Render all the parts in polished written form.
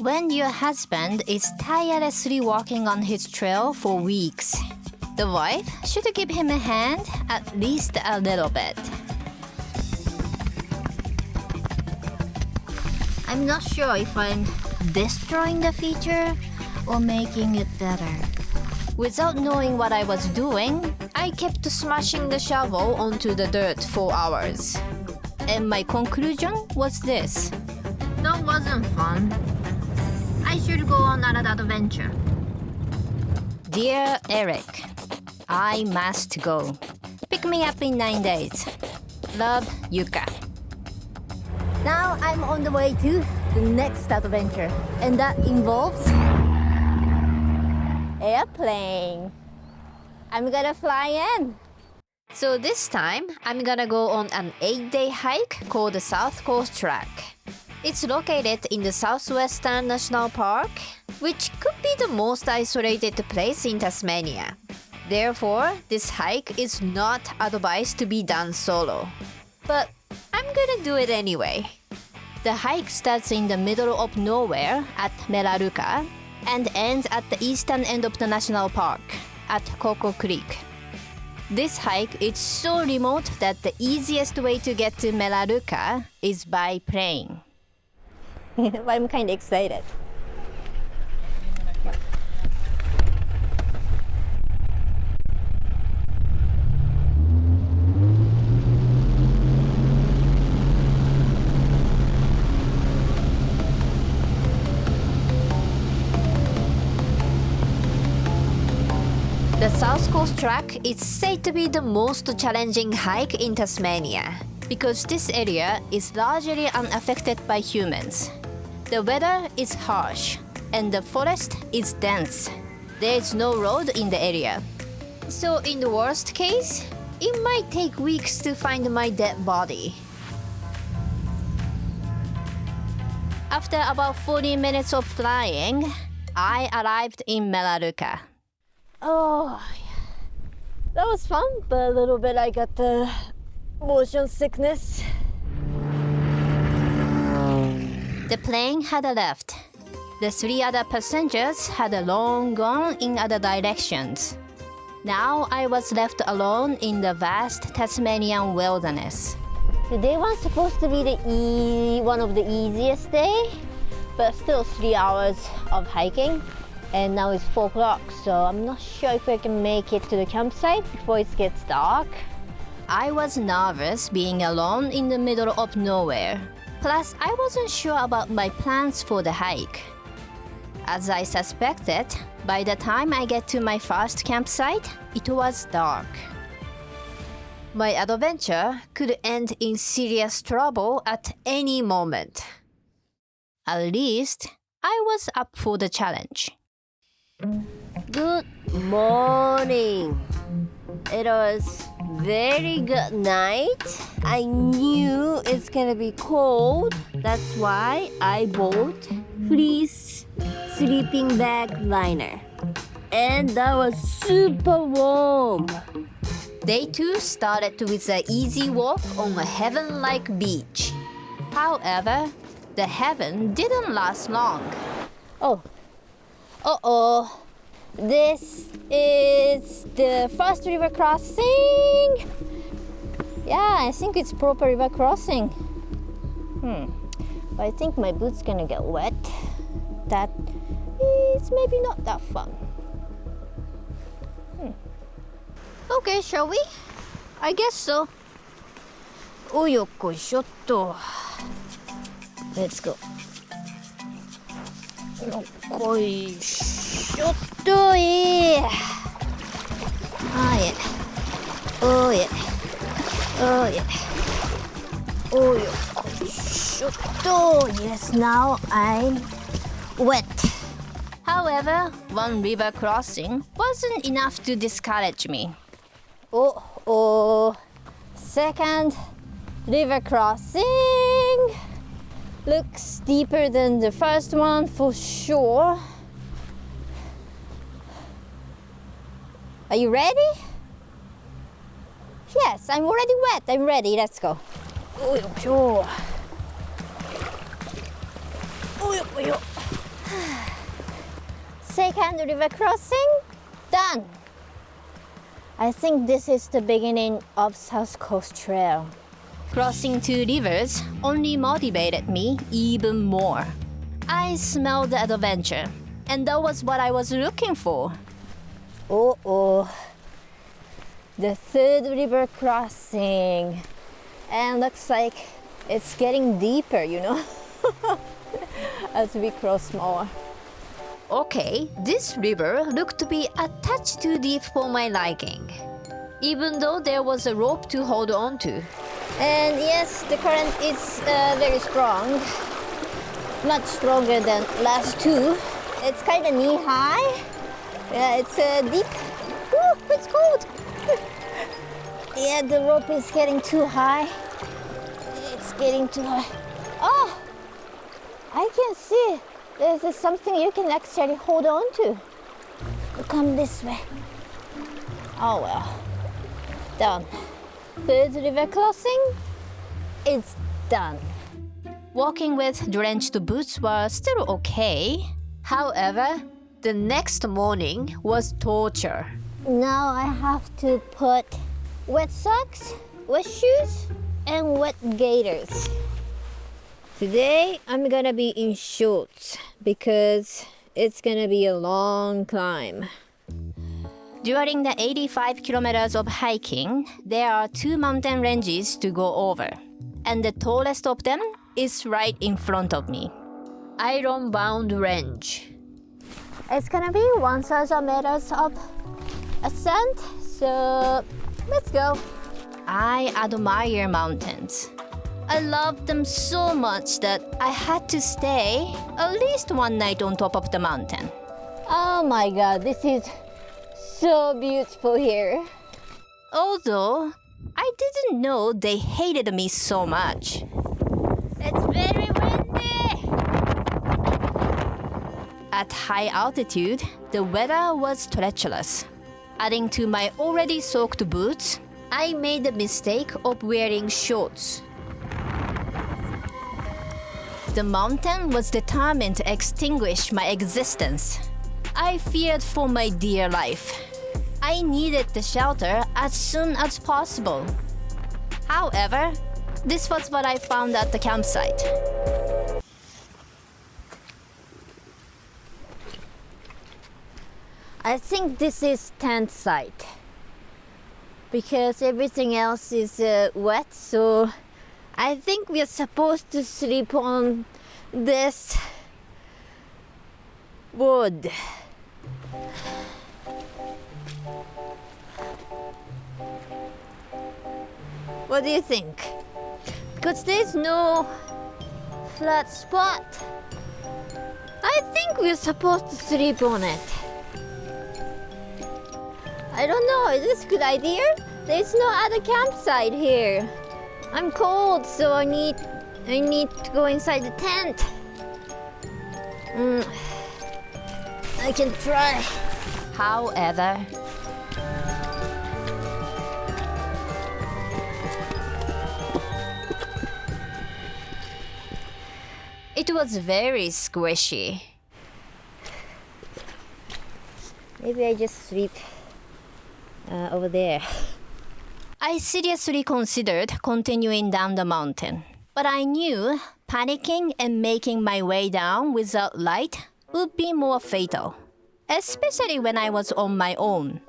When your husband is tirelessly walking on his trail for weeks, the wife should give him a hand at least a little bit. I'm not sure if I'm destroying the feature or making it better. Without knowing what I was doing, I kept smashing the shovel onto the dirt for hours. And my conclusion was this. That wasn't fun. I should go on another adventure. Dear Eric, I must go. Pick me up in 9 days. Love, Yuka. Now I'm on the way to the next adventure, and that involves airplane. I'm gonna fly in. So this time, I'm gonna go on an 8-day hike called the South Coast Track. It's located in the Southwestern National Park, which could be the most isolated place in Tasmania. Therefore, this hike is not advised to be done solo. But I'm gonna do it anyway. The hike starts in the middle of nowhere at Melaleuca and ends at the eastern end of the national park at Coco Creek. This hike is so remote that the easiest way to get to Melaleuca is by plane. I'm kind of excited. The South Coast Track is said to be the most challenging hike in Tasmania because this area is largely unaffected by humans. The weather is harsh and the forest is dense. There is no road in the area. So in the worst case, it might take weeks to find my dead body. After about 40 minutes of flying, I arrived in Melaleuca. Oh, that was fun, but a little bit I got the motion sickness. The plane had left. The 3 other passengers had long gone in other directions. Now I was left alone in the vast Tasmanian wilderness. Today was supposed to be one of the easiest days, but still 3 hours of hiking. And now it's 4 o'clock, so I'm not sure if I can make it to the campsite before it gets dark. I was nervous being alone in the middle of nowhere. Plus, I wasn't sure about my plans for the hike. As I suspected, by the time I get to my first campsite, it was dark. My adventure could end in serious trouble at any moment. At least, I was up for the challenge. Good morning. It was very good night. I knew it's gonna be cold. That's why I bought fleece sleeping bag liner. And that was super warm. Day 2 started with an easy walk on a heaven-like beach. However, the heaven didn't last long. Uh-oh. This is the first river crossing. Yeah, I think it's proper river crossing. But I think my boot's gonna get wet. That is maybe not that fun. Okay, shall we? I guess so. Yokoishotto. Let's go. Yokoishotto, yeah. Oh yeah. Oh yeah. Oh yeah. Oh yokoishotto. Yes, now I'm wet. However, one river crossing wasn't enough to discourage me. Second river crossing looks deeper than the first one for sure. Are you ready? Yes, I'm already wet. I'm ready. Let's go. second river crossing done. I think this is the beginning of South Coast Trail. Crossing two rivers only motivated me even more. I smelled the adventure, and that was what I was looking for. Oh, the third river crossing, and looks like it's getting deeper, you know, as we cross more. Okay, this river looked to be a touch too deep for my liking, even though there was a rope to hold on to. And yes, the current is very strong, much stronger than last two. It's kind of knee-high. Yeah, it's deep. Woo, it's cold. Yeah, the rope is getting too high. It's getting too high. Oh, I can see. There's something you can actually hold on to. Come this way. Oh well. Done. Third river crossing, it's done. Walking with drenched boots was still okay. However, the next morning was torture. Now I have to put wet socks, wet shoes, and wet gaiters. Today I'm gonna be in shorts because it's gonna be a long climb. During the 85 kilometers of hiking, there are two mountain ranges to go over, and the tallest of them is right in front of me. Ironbound Range. It's gonna be 1,000 meters of ascent, so let's go. I admire mountains. I love them so much that I had to stay at least one night on top of the mountain. Oh my god, this is so beautiful here. Although, I didn't know they hated me so much. It's very windy! At high altitude, the weather was treacherous. Adding to my already soaked boots, I made the mistake of wearing shorts. The mountain was determined to extinguish my existence. I feared for my dear life. I needed the shelter as soon as possible. However, this was what I found at the campsite. I think this is tent site because everything else is wet, so I think we are supposed to sleep on this wood. What do you think? Because there's no flat spot. I think we're supposed to sleep on it. I don't know, is this a good idea? There's no other campsite here. I'm cold, so I need to go inside the tent. I can try. However, it was very squishy. Maybe I just sleep over there. I seriously considered continuing down the mountain, but I knew panicking and making my way down without light would be more fatal, especially when I was on my own.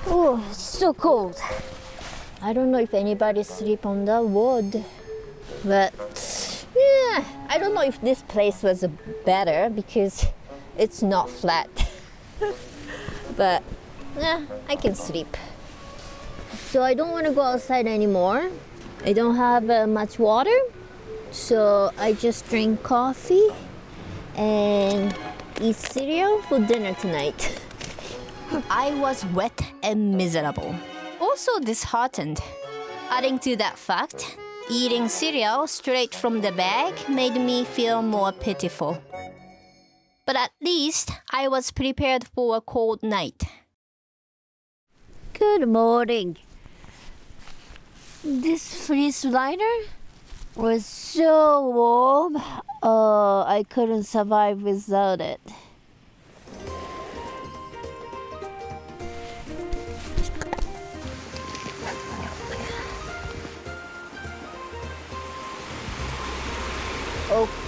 Oh, it's so cold. I don't know if anybody sleep on the wood, but yeah, I don't know if this place was better because it's not flat. But yeah, I can sleep. So I don't want to go outside anymore. I don't have much water, so I just drink coffee and eat cereal for dinner tonight. I was wet and miserable, also disheartened. Adding to that fact, eating cereal straight from the bag made me feel more pitiful. But at least I was prepared for a cold night. Good morning. This fleece liner was so warm. I couldn't survive without it.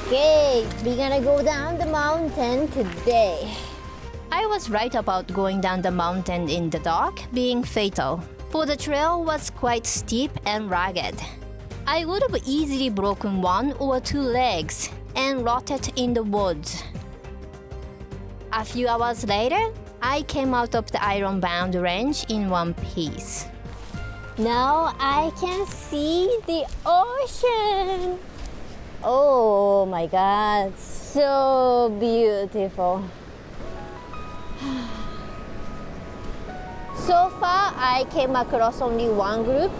Okay, we're gonna go down the mountain today. I was right about going down the mountain in the dark being fatal, for the trail was quite steep and rugged. I would have easily broken one or two legs and rotted in the woods. A few hours later, I came out of the iron-bound range in one piece. Now I can see the ocean. Oh my God, so beautiful. So far, I came across only one group,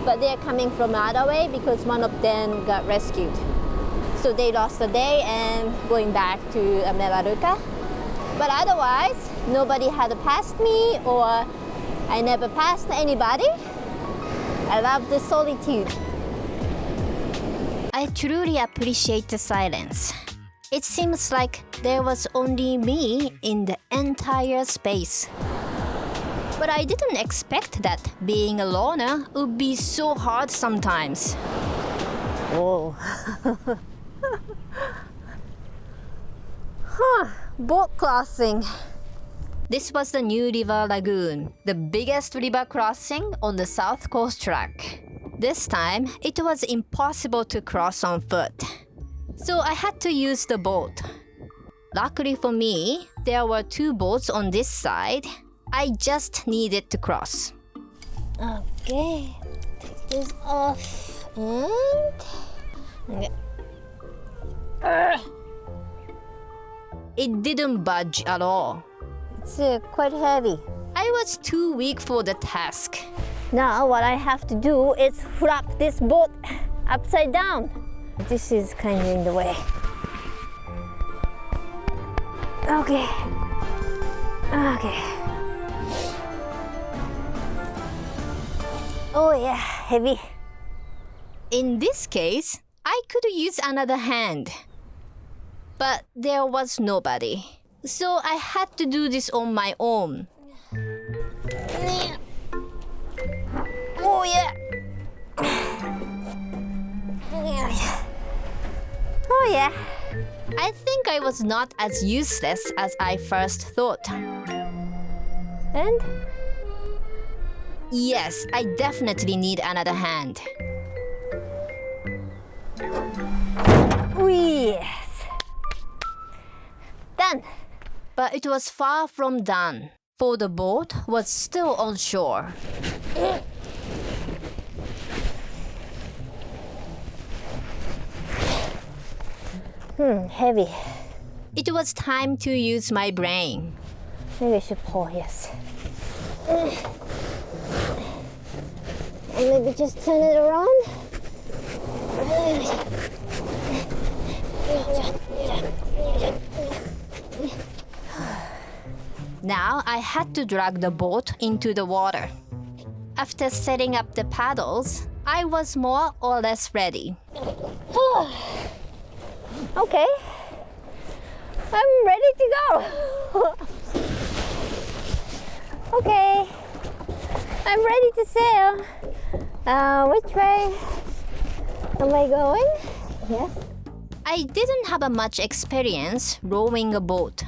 but they're coming from another way because one of them got rescued. So they lost a day and going back to Melaleuca. But otherwise, nobody had passed me or I never passed anybody. I love the solitude. I truly appreciate the silence. It seems like there was only me in the entire space. But I didn't expect that being a loner would be so hard sometimes. Whoa. Boat crossing. This was the New River Lagoon, the biggest river crossing on the South Coast track. This time, it was impossible to cross on foot. So I had to use the boat. Luckily for me, there were two boats on this side. I just needed to cross. Okay, take this off and... Okay. It didn't budge at all. It's quite heavy. I was too weak for the task. Now what I have to do is flap this boat upside down. This is kind of in the way. Okay. Okay. Oh yeah, heavy. In this case, I could use another hand. But there was nobody. So I had to do this on my own. Oh yeah. Oh yeah. I think I was not as useless as I first thought. And? Yes, I definitely need another hand. Yes. Done. But it was far from done, for the boat was still on shore. Heavy. It was time to use my brain. Maybe I should pull, yes. And maybe just turn it around. Now I had to drag the boat into the water. After setting up the paddles, I was more or less ready. Okay, I'm ready to go. Okay, I'm ready to sail. Which way am I going? Yes. I didn't have much experience rowing a boat,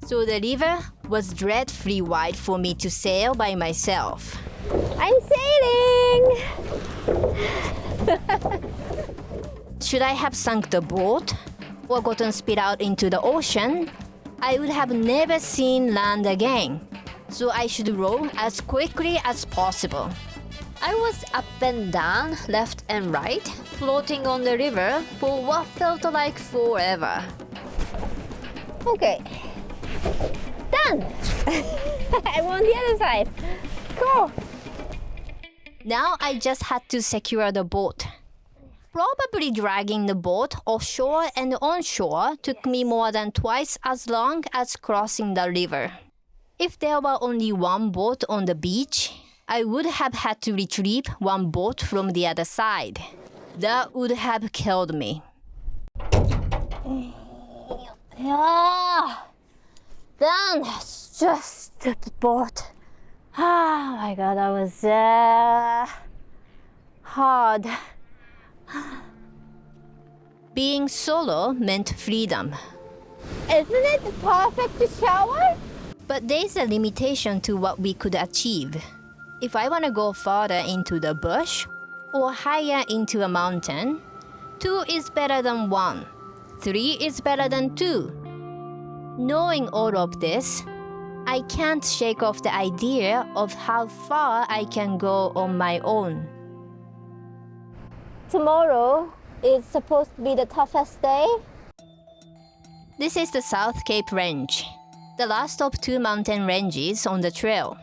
so the river was dreadfully wide for me to sail by myself. I'm sailing! Should I have sunk the boat or gotten spit out into the ocean, I would have never seen land again. So I should row as quickly as possible. I was up and down, left and right, floating on the river for what felt like forever. Okay. Done! I'm on the other side. Cool. Now I just had to secure the boat. Probably dragging the boat offshore and onshore took me more than twice as long as crossing the river. If there were only one boat on the beach, I would have had to retrieve one boat from the other side. That would have killed me. Yeah, done. It's just the boat. Oh my God, that was hard. Being solo meant freedom. Isn't it perfect to shower? But there's a limitation to what we could achieve. If I want to go farther into the bush or higher into a mountain, 2 is better than 1. 3 is better than 2. Knowing all of this, I can't shake off the idea of how far I can go on my own. Tomorrow is supposed to be the toughest day. This is the South Cape Range, the last of 2 mountain ranges on the trail.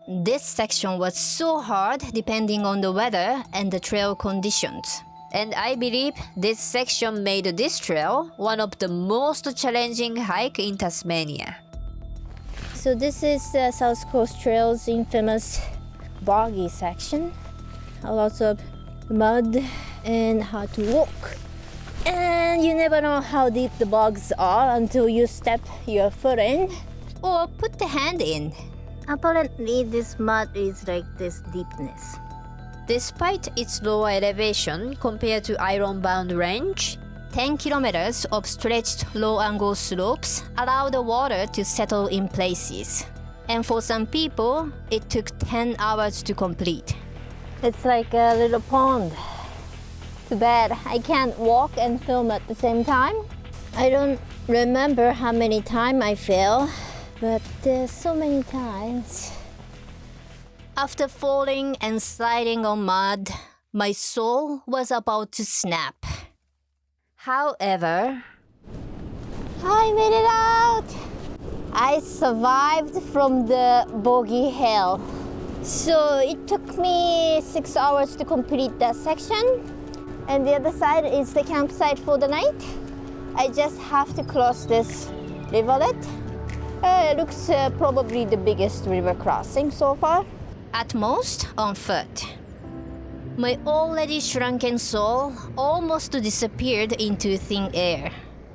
This section was so hard depending on the weather and the trail conditions. And I believe this section made this trail one of the most challenging hike in Tasmania. So this is the South Coast Trail's infamous boggy section. A lot of mud and hard to walk. And you never know how deep the bogs are until you step your foot in. Or put the hand in. Apparently this mud is like this deepness. Despite its lower elevation compared to Ironbound Range, 10 kilometers of stretched low-angle slopes allow the water to settle in places. And for some people, it took 10 hours to complete. It's like a little pond. Too bad I can't walk and film at the same time. I don't remember how many times I fell, but there's so many times. After falling and sliding on mud, my soul was about to snap. However, I made it out! I survived from the boggy hell. So it took me 6 hours to complete that section. And the other side is the campsite for the night. I just have to cross this rivulet. It looks probably the biggest river crossing so far. At most, on foot. My already shrunken soul almost disappeared into thin air,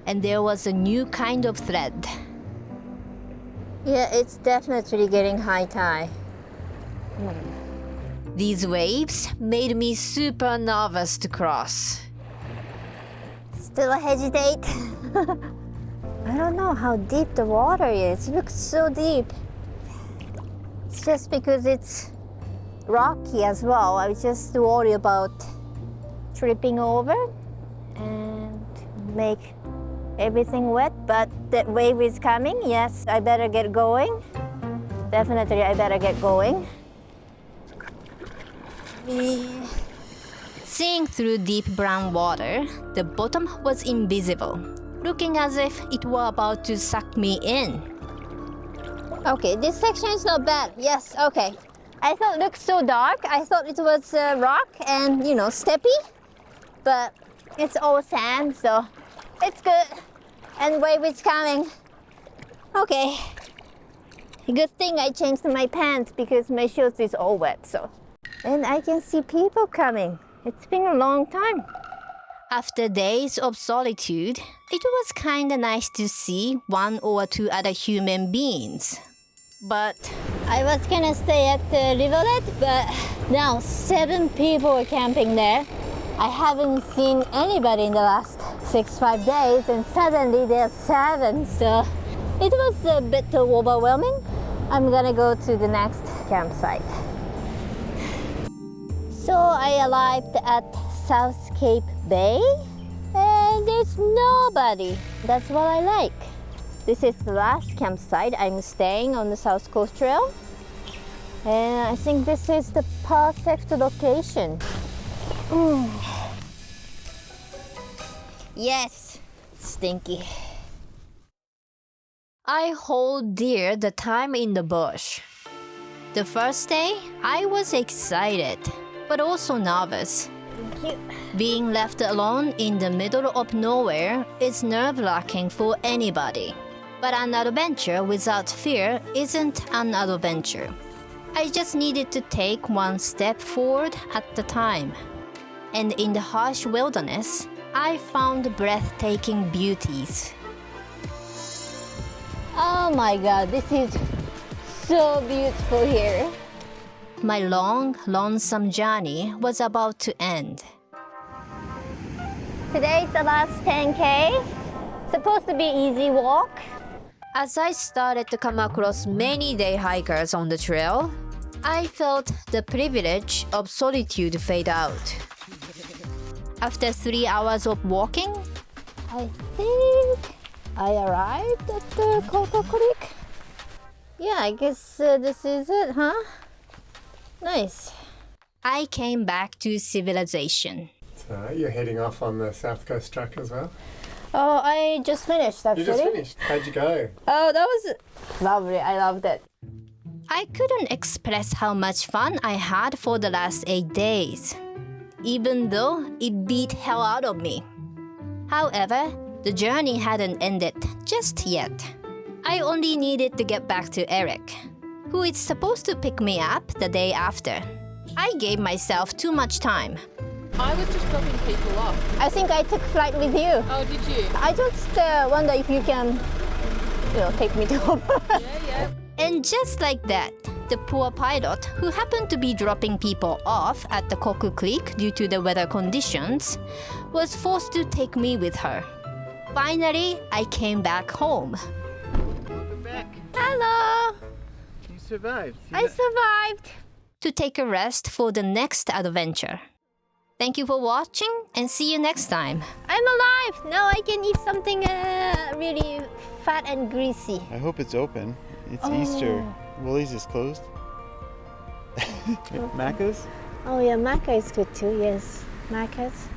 and there was a new kind of thread. Yeah, it's definitely getting high tide. These waves made me super nervous to cross. Still hesitate. I don't know how deep the water is. It looks so deep. It's just because it's rocky as well. I was just worried about tripping over and make everything wet, but that wave is coming. Yes, I better get going. Definitely, I better get going. Seeing through deep brown water, the bottom was invisible, looking as if it were about to suck me in. Okay, this section is not bad. Yes, okay. I thought it looked so dark. I thought it was rock and, steppy. But it's all sand, so it's good. And wave is coming. Okay. Good thing I changed my pants because my shoes is all wet, so. And I can see people coming. It's been a long time. After days of solitude, it was kinda nice to see 1 or 2 other human beings. But I was gonna stay at the rivulet, but now 7 people are camping there. I haven't seen anybody in the last 6-5 days, and suddenly there's 7, so it was a bit overwhelming. I'm gonna go to the next campsite. So I arrived at South Cape Bay, and there's nobody. That's what I like. This is the last campsite. I'm staying on the South Coast Trail. And I think this is the perfect location. Yes, stinky. I hold dear the time in the bush. The first day, I was excited, but also nervous. Thank you. Being left alone in the middle of nowhere is nerve-wracking for anybody. But an adventure without fear isn't an adventure. I just needed to take one step forward at a time. And in the harsh wilderness, I found breathtaking beauties. Oh my God, this is so beautiful here. My long, lonesome journey was about to end. Today's the last 10K. Supposed to be easy walk. As I started to come across many day hikers on the trail, I felt the privilege of solitude fade out. After 3 hours of walking, I think I arrived at the Coco Creek. Yeah, I guess this is it, huh? Nice. I came back to civilization. So you're heading off on the South Coast track as well? Oh, I just finished actually. You just finished. How'd you go? Oh, that was lovely. I loved it. I couldn't express how much fun I had for the last 8 days, even though it beat hell out of me. However, the journey hadn't ended just yet. I only needed to get back to Eric, who is supposed to pick me up the day after. I gave myself too much time. I was just dropping people off. I think I took flight with you. Oh, did you? I just wonder if you can, take me to home. Yeah. And just like that, the poor pilot, who happened to be dropping people off at the Koku Creek due to the weather conditions, was forced to take me with her. Finally, I came back home. Welcome back. Hello. You survived. I survived. To take a rest for the next adventure. Thank you for watching and see you next time. I'm alive. Now I can eat something really fat and greasy. I hope it's open. It's Oh. Easter. Woolies is closed. Macca's? Oh yeah, maca is good too. Yes, macas.